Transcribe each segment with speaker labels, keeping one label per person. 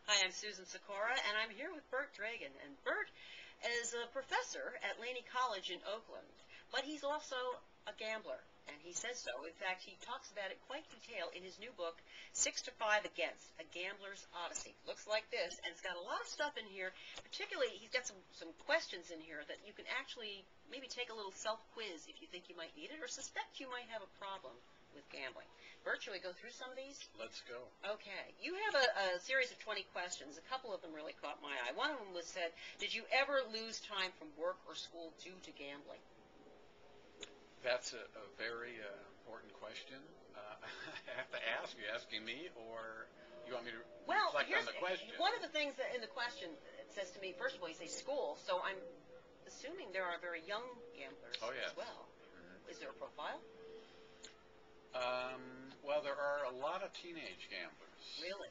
Speaker 1: Hi, I'm Susan Sikora, and I'm here with Bert Dragan. And Bert is a professor at Laney College in Oakland, but he's also a gambler, and he says so. In fact, he talks about it quite detailed in his new book, 6 to 5 Against, A Gambler's Odyssey. Looks like this, and it's got a lot of stuff in here. Particularly, he's got some questions in here that you can actually maybe take a little self-quiz if you think you might need it or suspect you might have a problem with gambling. Bert, shall we go through some of these?
Speaker 2: Let's go.
Speaker 1: Okay. You have a series of 20 questions. A couple of them really caught my eye. One of them was said, did you ever lose time from work or school due to gambling?
Speaker 2: That's a very important question. I have to ask. You asking me, or you want me to reflect on the question?
Speaker 1: One of the things that in the question it says to me, first of all, you say school, so I'm assuming there are very young gamblers as well. Mm-hmm. Is there a profile?
Speaker 2: Well, there are a lot of teenage gamblers.
Speaker 1: Really?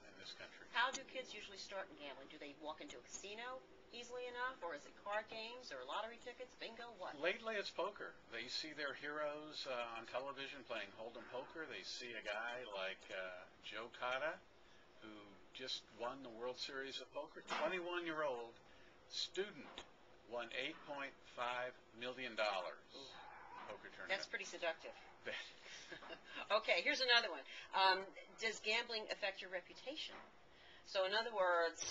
Speaker 2: In this country.
Speaker 1: How do kids usually start in gambling? Do they walk into a casino easily enough, or is it card games or lottery tickets, bingo, what?
Speaker 2: Lately it's poker. They see their heroes on television playing Hold'em poker. They see a guy like Joe Cotta, who just won the World Series of Poker. 21-year-old student won $8.5 million poker tournament.
Speaker 1: That's pretty seductive. Okay, here's another one. Does gambling affect your reputation? So in other words,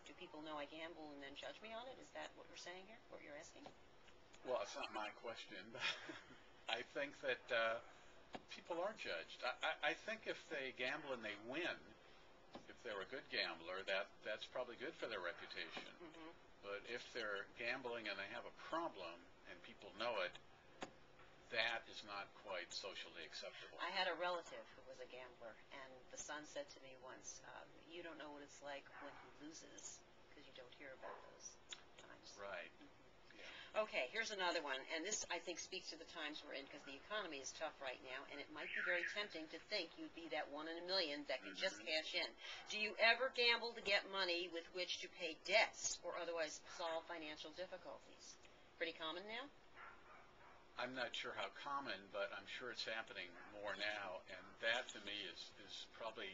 Speaker 1: do people know I gamble and then judge me on it? Is that what we're saying here, what you're asking?
Speaker 2: Well, it's not my question. I think that people are judged. I think if they gamble and they win, if they're a good gambler, that's probably good for their reputation. Mm-hmm. But if they're gambling and they have a problem and people know it, that is not quite socially acceptable.
Speaker 1: I had a relative who was a gambler, and the son said to me once, you don't know what it's like when he loses, because you don't hear about those times.
Speaker 2: Right.
Speaker 1: Mm-hmm. Yeah. Okay, here's another one, and this, I think, speaks to the times we're in, because the economy is tough right now, and it might be very tempting to think you'd be that one in a million that can just cash in. Do you ever gamble to get money with which to pay debts or otherwise solve financial difficulties? Pretty common now?
Speaker 2: I'm not sure how common, but I'm sure it's happening more now, and that to me is probably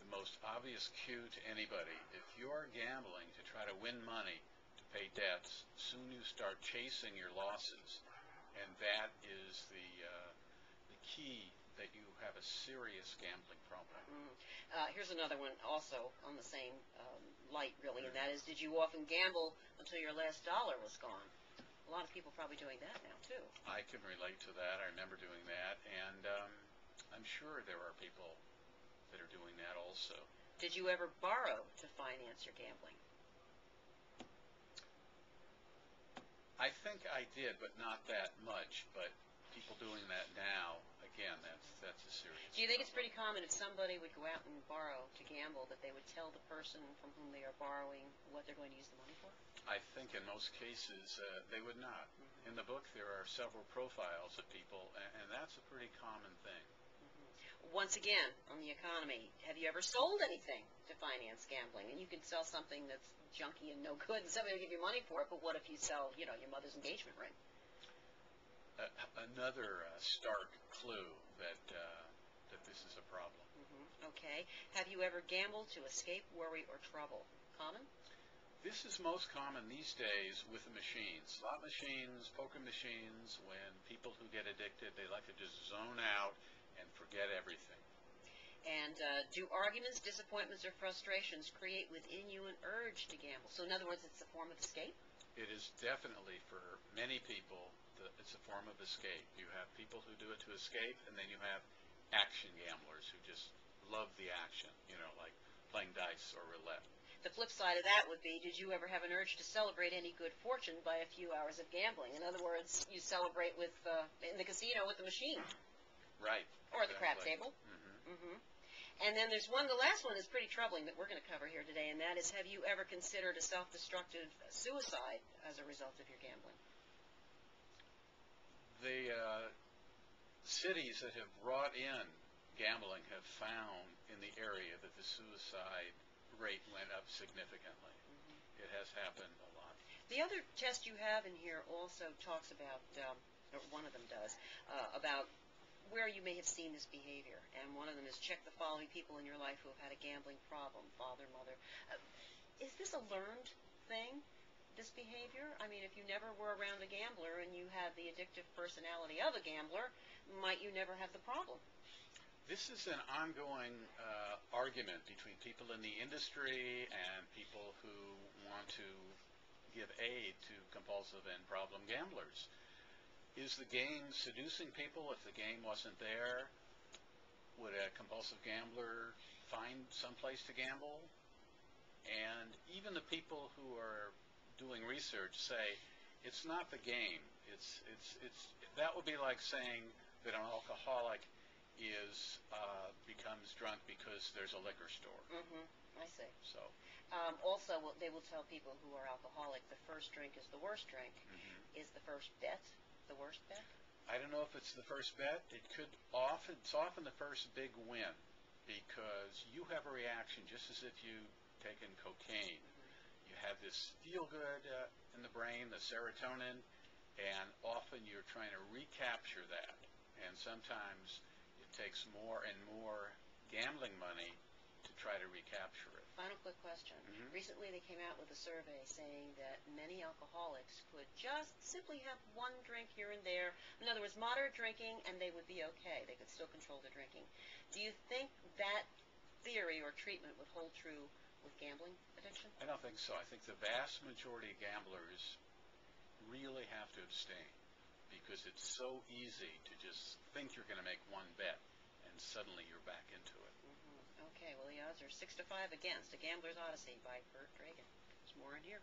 Speaker 2: the most obvious cue to anybody. If you're gambling to try to win money to pay debts, soon you start chasing your losses, and that is the key that you have a serious gambling problem.
Speaker 1: Here's another one also on the same light, really, and that is, did you often gamble until your last dollar was gone? A lot of people probably doing that now, too.
Speaker 2: I can relate to that. I remember doing that, and I'm sure there are people that are doing that also.
Speaker 1: Did you ever borrow to finance your gambling?
Speaker 2: I think I did, but not that much. But people doing that now, again, that's a serious
Speaker 1: Do you think it's pretty common if somebody would go out and borrow to gamble that they would tell the person from whom they are borrowing what they're going to use the money for?
Speaker 2: I think in most cases they would not. Mm-hmm. In the book there are several profiles of people, and that's a pretty common thing.
Speaker 1: Mm-hmm. Once again, on the economy, have you ever sold anything to finance gambling? And you can sell something that's junky and no good, and somebody will give you money for it, but what if you sell, your mother's engagement ring?
Speaker 2: Another stark clue that this is a problem.
Speaker 1: Mm-hmm. Okay. Have you ever gambled to escape worry or trouble? Common?
Speaker 2: This is most common these days with the machines. Slot machines, poker machines. When people who get addicted, they like to just zone out and forget everything.
Speaker 1: And do arguments, disappointments, or frustrations create within you an urge to gamble? So in other words, it's a form of escape?
Speaker 2: It is definitely, for many people, it's a form of escape. You have people who do it to escape, and then you have action gamblers who just love the action, like playing dice or roulette.
Speaker 1: The flip side of that would be, did you ever have an urge to celebrate any good fortune by a few hours of gambling? In other words, you celebrate with in the casino with the machine.
Speaker 2: Right.
Speaker 1: Or the crap table. Mm-hmm. Mm-hmm. And then there's the last one is pretty troubling that we're going to cover here today, and that is, have you ever considered a self-destructive suicide as a result of your gambling?
Speaker 2: The cities that have brought in gambling have found in the area that the suicide rate went up significantly. Mm-hmm. It has happened a lot.
Speaker 1: The other test you have in here also talks about, or one of them does, about where you may have seen this behavior, and one of them is check the following people in your life who have had a gambling problem, father, mother. Is this a learned thing, this behavior? I mean, if you never were around a gambler and you have the addictive personality of a gambler, might you never have the problem?
Speaker 2: This is an ongoing argument between people in the industry and people who want to give aid to compulsive and problem gamblers. Is the game seducing people? If the game wasn't there, would a compulsive gambler find some place to gamble? And even the people who are doing research say it's not the game. It's that would be like saying that an alcoholic becomes drunk because there's a liquor store.
Speaker 1: I see.
Speaker 2: So
Speaker 1: also, they will tell people who are alcoholic the first drink is the worst drink. Is the first bet the worst bet?
Speaker 2: I don't know if it's the first bet. It's often the first big win, because you have a reaction just as if you've taken cocaine. You have this feel good in the brain, the serotonin, and often you're trying to recapture that. And sometimes it takes more and more gambling money to try to recapture it.
Speaker 1: Final quick question. Recently they came out with a survey saying that many alcoholics could just simply have one drink here and there. In other words, moderate drinking, and they would be okay. They could still control their drinking. Do you think that theory or treatment would hold true with gambling addiction?
Speaker 2: I don't think so. I think the vast majority of gamblers really have to abstain, because it's so easy to just think you're going to make one bet, and suddenly you're back into it.
Speaker 1: Okay, well, the odds are 6-5 against A Gambler's Odyssey by Burt Dragan. There's more in here.